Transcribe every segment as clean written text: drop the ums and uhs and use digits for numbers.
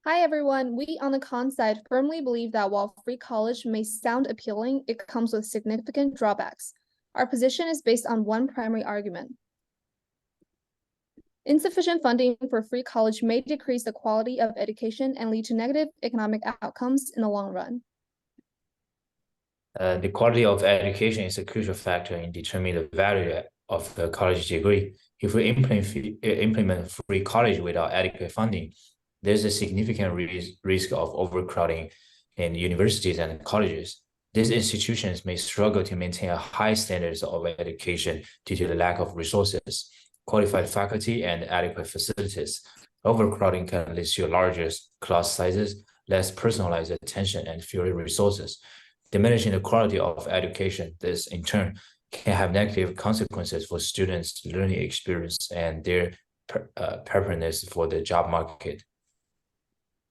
Hi, everyone. We on the con side firmly believe that while free college may sound appealing, it comes with significant drawbacks. Our position is based on one primary argument. Insufficient funding for free college may decrease the quality of education and lead to negative economic outcomes in the long run. The quality of education is a crucial factor in determining the value of the college degree. If we implement free college without adequate funding, there's a significant risk of overcrowding in universities and colleges. These institutions may struggle to maintain a high standards of education due to the lack of resources, qualified faculty, and adequate facilities. Overcrowding can lead to larger class sizes, less personalized attention, and fewer resources, diminishing the quality of education. This, in turn, can have negative consequences for students' learning experience and their preparedness for the job market.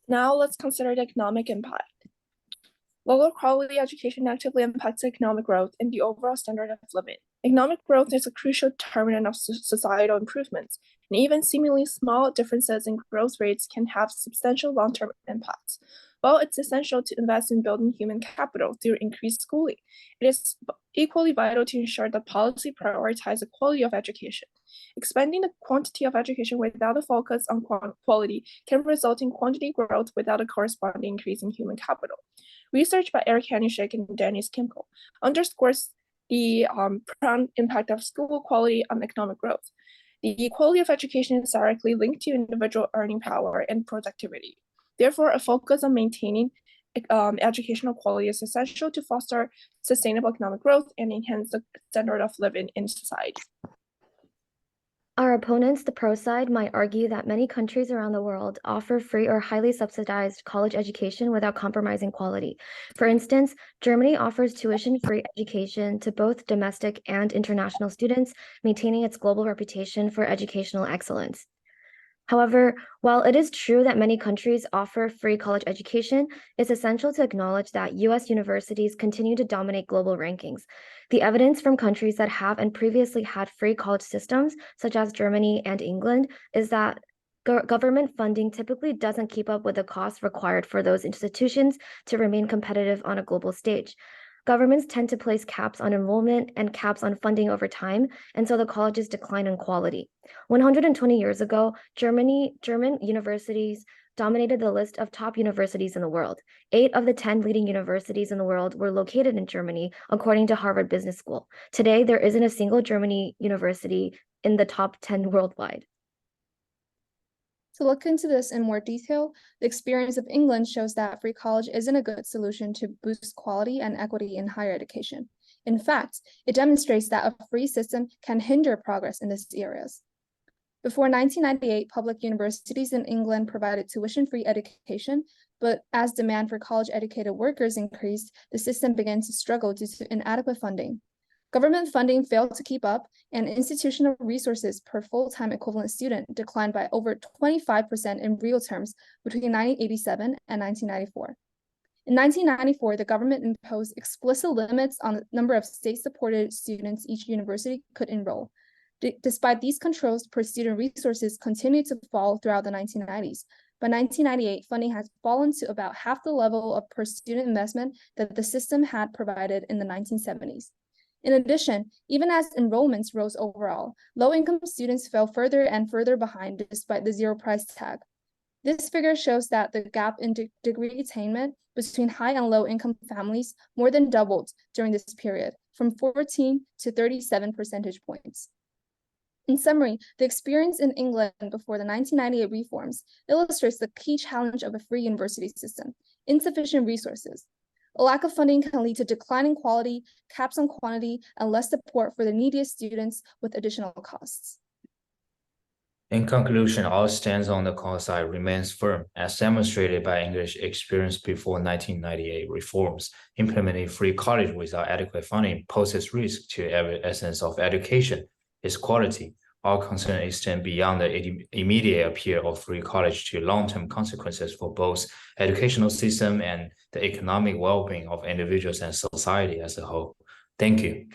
Now let's consider the economic impact. Lower quality education negatively impacts economic growth and the overall standard of living. Economic growth is a crucial determinant of societal improvements, and even seemingly small differences in growth rates can have substantial long-term impacts. While it's essential to invest in building human capital through increased schooling, it is equally vital to ensure that policy prioritizes the quality of education. Expanding the quantity of education without a focus on quality can result in quantity growth without a corresponding increase in human capital. Research by Eric Hanushek and Dennis Kimpel underscores the profound impact of school quality on economic growth. The quality of education is directly linked to individual earning power and productivity. Therefore, a focus on maintaining educational quality is essential to foster sustainable economic growth and enhance the standard of living in society. Our opponents, the pro side, might argue that many countries around the world offer free or highly subsidized college education without compromising quality. For instance, Germany offers tuition-free education to both domestic and international students, maintaining its global reputation for educational excellence. However, while it is true that many countries offer free college education, it's essential to acknowledge that U.S. universities continue to dominate global rankings. The evidence from countries that have and previously had free college systems, such as Germany and England, is that government funding typically doesn't keep up with the costs required for those institutions to remain competitive on a global stage. Governments tend to place caps on enrollment and caps on funding over time, and so the colleges decline in quality. 120 years ago, German universities dominated the list of top universities in the world. 8 of the 10 leading universities in the world were located in Germany, according to Harvard Business School. Today, there isn't a single Germany university in the top 10 worldwide. To look into this in more detail, the experience of England shows that free college isn't a good solution to boost quality and equity in higher education. In fact, it demonstrates that a free system can hinder progress in these areas. Before 1998, public universities in England provided tuition-free education, but as demand for college-educated workers increased, the system began to struggle due to inadequate funding. Government funding failed to keep up, and institutional resources per full-time equivalent student declined by over 25% in real terms between 1987 and 1994. In 1994, the government imposed explicit limits on the number of state-supported students each university could enroll. Despite these controls, per-student resources continued to fall throughout the 1990s. By 1998, funding has fallen to about half the level of per-student investment that the system had provided in the 1970s. In addition, even as enrollments rose overall, low-income students fell further and further behind despite the zero price tag. This figure shows that the gap in degree attainment between high and low-income families more than doubled during this period, from 14 to 37 percentage points. In summary, the experience in England before the 1998 reforms illustrates the key challenge of a free university system: insufficient resources. A lack of funding can lead to declining quality, caps on quantity, and less support for the neediest students with additional costs. In conclusion, our stance on the con side remains firm, as demonstrated by English experience before 1998 reforms. Implementing free college without adequate funding poses risk to every essence of education, its quality. Our concern extends beyond the immediate appeal of free college to long-term consequences for both educational system and the economic well-being of individuals and society as a whole. Thank you.